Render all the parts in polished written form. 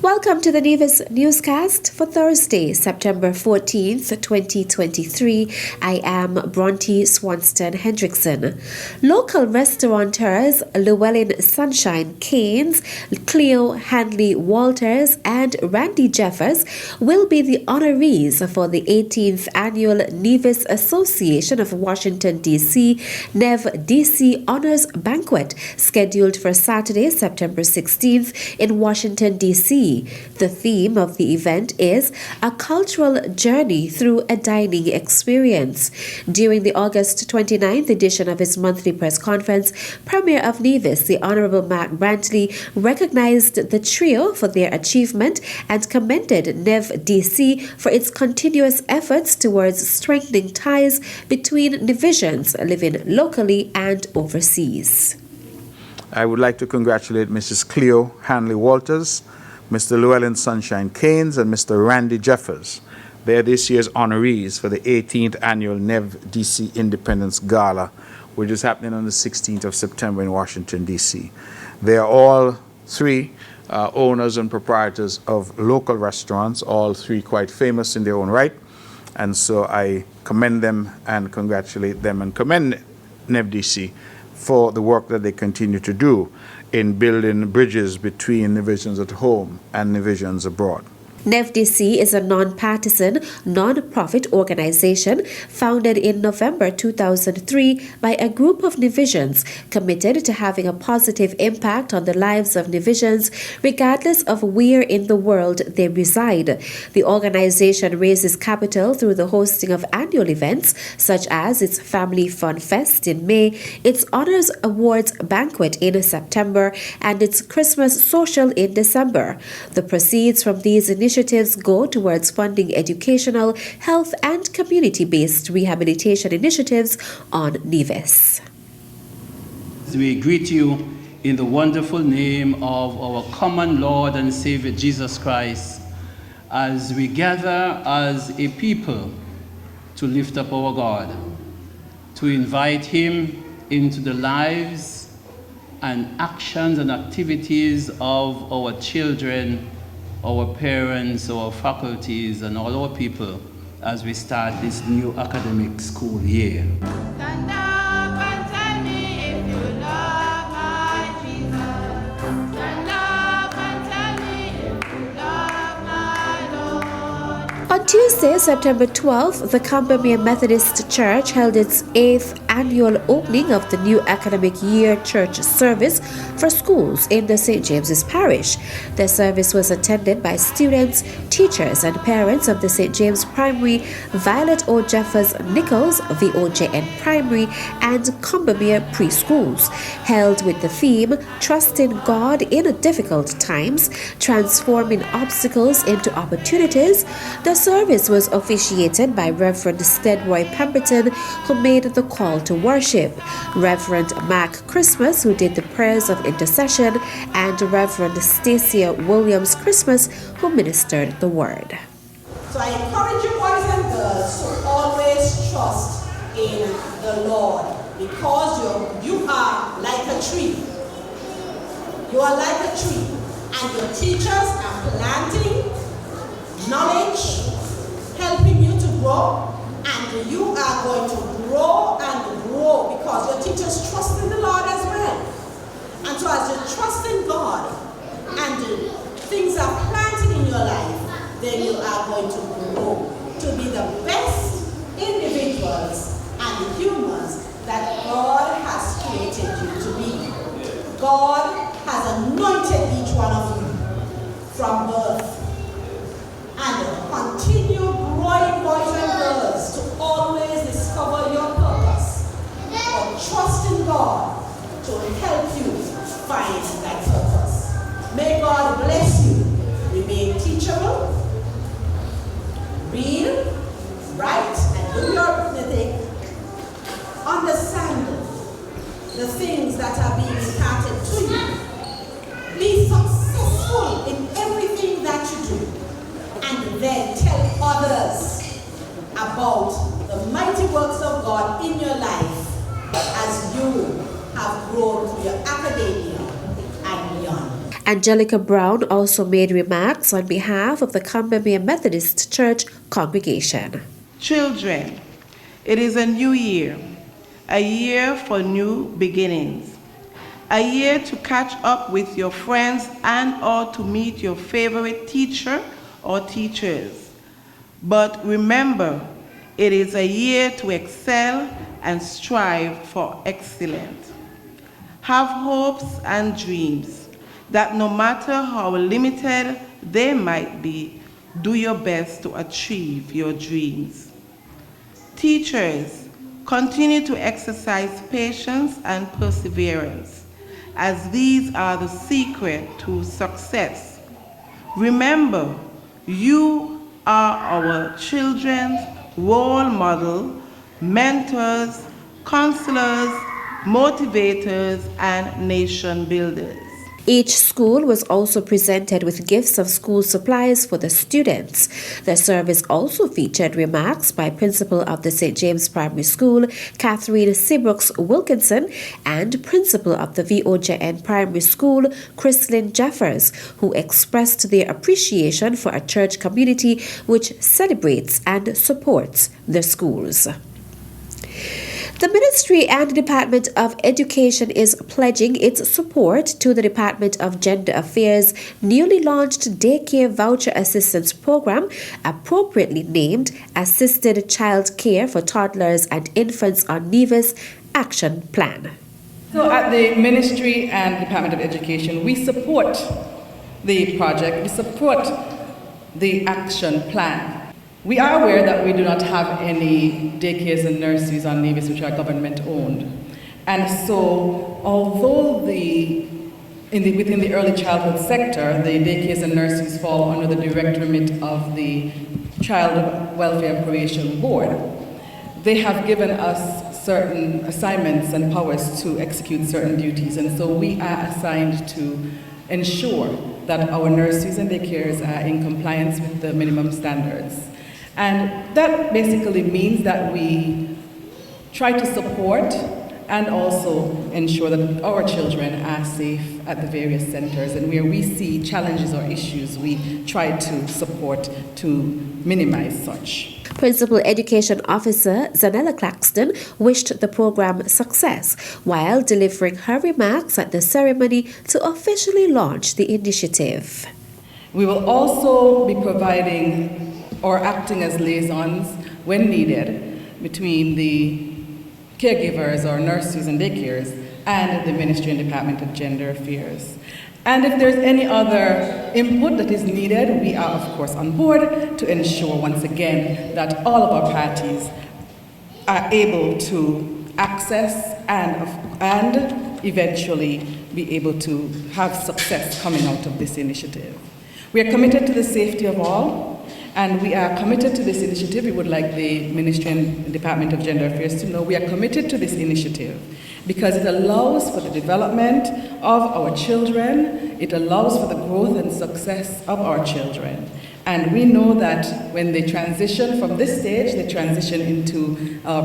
Welcome to the Nevis newscast for Thursday, September 14th, 2023. I am Bronte Swanston Hendrickson. Local restaurateurs Llewellyn Sunshine Keynes, Cleo Handley Walters, and Randy Jeffers will be the honorees for the 18th annual Nevis Association of Washington, D.C. NEV-DC Honours Banquet, scheduled for Saturday, September 16th in Washington, D.C. The theme of the event is a cultural journey through a dining experience. During the August 29th edition of his monthly press conference, Premier of Nevis, the Honourable Matt Brantley, recognized the trio for their achievement and commended NEV-DC for its continuous efforts towards strengthening ties between Nevisians living locally and overseas. I would like to congratulate Mrs. Cleo Handley Walters, Mr. Llewellyn Sunshine Keynes, and Mr. Randy Jeffers. They are this year's honorees for the 18th annual NEV-DC Independence Gala, which is happening on the 16th of September in Washington, D.C. They are all three owners and proprietors of local restaurants, all three quite famous in their own right. And so I commend them and congratulate them and commend NEV-DC for the work that they continue to do in building bridges between Nevisians at home and Nevisians abroad. NEV-DC is a non-partisan, non-profit organization founded in November 2003 by a group of Nevisians committed to having a positive impact on the lives of Nevisians regardless of where in the world they reside. The organization raises capital through the hosting of annual events such as its Family Fun Fest in May, its Honours Awards Banquet in September, and its Christmas Social in December. The proceeds from these initiatives go towards funding educational, health, and community-based rehabilitation initiatives on Nevis. We greet you in the wonderful name of our common Lord and Savior Jesus Christ, as we gather as a people to lift up our God, to invite Him into the lives and actions and activities of our children, our parents, our faculties, and all our people as we start this new academic school year. Stand up and tell me if you love my Jesus. Stand up and tell me if you love my Lord. On Tuesday, September 12th, the Combermere Methodist Church held its 8th annual opening of the new academic year church service for schools in the St. James's Parish. The service was attended by students, teachers, and parents of the St. James Primary, Violet O. Jeffers Nichols, VOJN Primary, and Combermere Preschools. Held with the theme, Trusting God in Difficult Times, Transforming Obstacles into Opportunities, the service was officiated by Reverend Steadroy Pemberton, who made the call to worship, Reverend Mac Christmas, who did the prayers of intercession, and Reverend Stacia Williams Christmas, who ministered the word. So I encourage you, boys and girls, to always trust in the Lord, because you are like a tree. You are like a tree, and your teachers are planting knowledge, helping you to grow, and you are going to grow and grow because your teachers trust in the Lord as well. And so as you trust in God and things are planted in your life, then you are going to grow to be the best individuals and humans that God has created you to be. God has anointed each one of you from birth. And continue growing, boys and girls, to always discover your purpose. Or trust in God to help you find that purpose. May God bless you. Remain teachable, read, write, and do your arithmetic. Understand the things that are being imparted to you. Be successful in everything that you do. And then tell others about the mighty works of God in your life as you have grown through your academia and Angelica Brown also made remarks on behalf of the Combermere Methodist Church congregation. Children, it is a new year for new beginnings, a year to catch up with your friends and or to meet your favorite teacher or teachers. But remember, it is a year to excel and strive for excellence. Have hopes and dreams that no matter how limited they might be, do your best to achieve your dreams. Teachers, continue to exercise patience and perseverance, as these are the secret to success. Remember, you are our children's role model, mentors, counselors, motivators, and nation builders. Each school was also presented with gifts of school supplies for the students. The service also featured remarks by Principal of the St. James Primary School, Catherine Seabrooks Wilkinson, and Principal of the VOJN Primary School, Chrislyn Jeffers, who expressed their appreciation for a church community which celebrates and supports the schools. The Ministry and Department of Education is pledging its support to the Department of Gender Affairs' newly launched Daycare Voucher Assistance Program, appropriately named Assisted Child Care for Toddlers and Infants on Nevis Action Plan. So at the Ministry and Department of Education, we support the project, we support the action plan. We are aware that we do not have any daycares and nurseries on Nevis which are government owned. And so, although within the early childhood sector, the daycares and nurseries fall under the direct remit of the Child Welfare and Probation Board, they have given us certain assignments and powers to execute certain duties. And so we are assigned to ensure that our nurseries and daycares are in compliance with the minimum standards. And that basically means that we try to support and also ensure that our children are safe at the various centers. And where we see challenges or issues, we try to support to minimize such. Principal Education Officer Zanella Claxton wished the program success while delivering her remarks at the ceremony to officially launch the initiative. We will also be providing or acting as liaisons when needed between the caregivers or nurseries and daycares and the Ministry and Department of Gender Affairs. And if there's any other input that is needed, we are of course on board to ensure once again that all of our parties are able to access and eventually be able to have success coming out of this initiative. We are committed to the safety of all, and we are committed to this initiative. We would like the Ministry and Department of Gender Affairs to know we are committed to this initiative because it allows for the development of our children, it allows for the growth and success of our children. And we know that when they transition from this stage, they transition into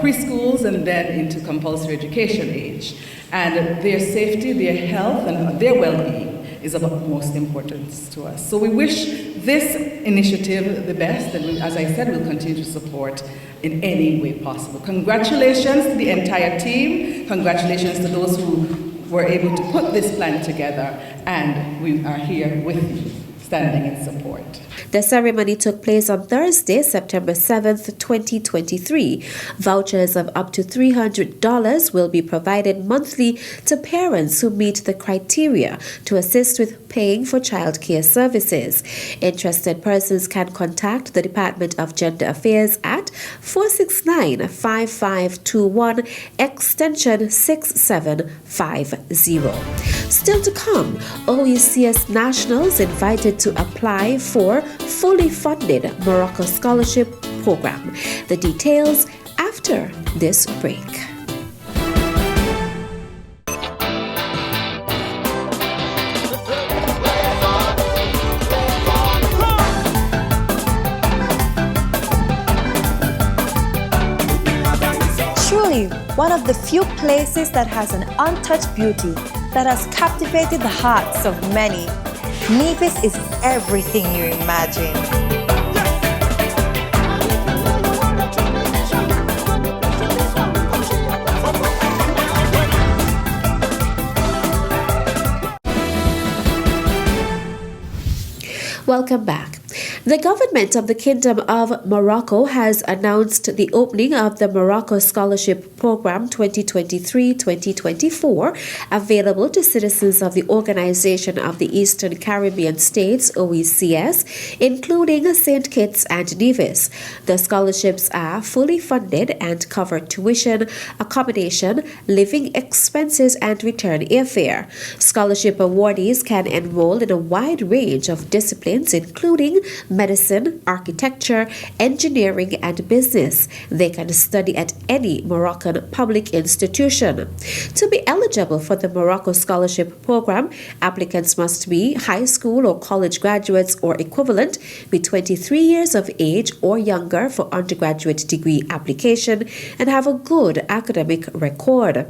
preschools and then into compulsory education age. And their safety, their health, and their well-being is of utmost importance to us. So we wish this initiative the best, and as I said, we'll continue to support in any way possible. Congratulations to the entire team. Congratulations to those who were able to put this plan together, and we are here with you, standing in support. The ceremony took place on Thursday, September 7th, 2023. Vouchers of up to $300 will be provided monthly to parents who meet the criteria to assist with paying for childcare services. Interested persons can contact the Department of Gender Affairs at 469-5521, extension 6750. Still to come, OECS nationals invited to apply for fully funded Morocco scholarship program. The details after this break. Truly, one of the few places that has an untouched beauty that has captivated the hearts of many Nevis is everything you imagine. Welcome back. The government of the Kingdom of Morocco has announced the opening of the Morocco Scholarship Program 2023-2024, available to citizens of the Organization of the Eastern Caribbean States, OECS, including St. Kitts and Nevis. The scholarships are fully funded and cover tuition, accommodation, living expenses, and return airfare. Scholarship awardees can enroll in a wide range of disciplines, including medicine, architecture, engineering, and business. They can study at any Moroccan public institution. To be eligible for the Morocco Scholarship Program, applicants must be high school or college graduates or equivalent, be 23 years of age or younger for undergraduate degree application, and have a good academic record.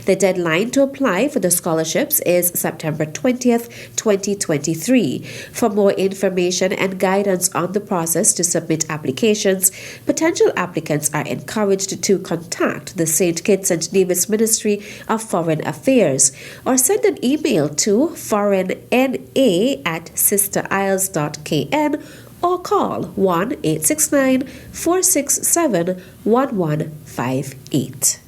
The deadline to apply for the scholarships is September 20th, 2023. For more information and guidance on the process to submit applications, potential applicants are encouraged to contact the St. Kitts and Nevis Ministry of Foreign Affairs or send an email to foreign@sisterisles.kn or call 1-869-467-1158.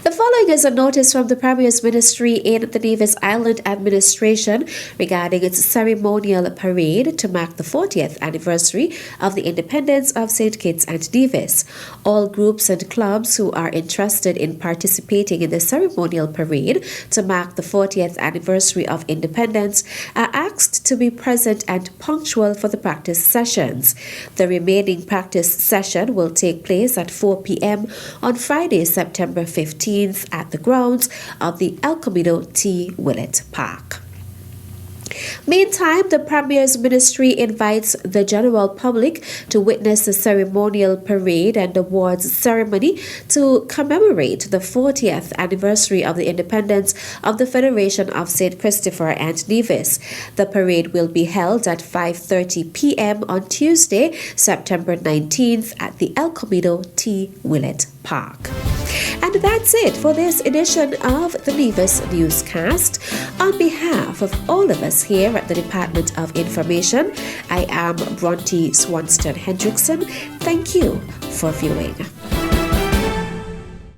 The following is a notice from the Premier's Ministry in the Nevis Island Administration regarding its ceremonial parade to mark the 40th anniversary of the independence of St. Kitts and Nevis. All groups and clubs who are interested in participating in the ceremonial parade to mark the 40th anniversary of independence are asked to be present and punctual for the practice sessions. The remaining practice session will take place at 4 p.m. on Friday, September 15th at the grounds of the El Camino T. Willett Park. Meantime, the Premier's Ministry invites the general public to witness the ceremonial parade and awards ceremony to commemorate the 40th anniversary of the independence of the Federation of St. Christopher and Nevis. The parade will be held at 5:30 p.m. on Tuesday, September 19th at the El Camino T. Willett Park. And that's it for this edition of the Nevis Newscast. On behalf of all of us here at the Department of Information, I am Bronte Swanston Hendrickson. Thank you for viewing.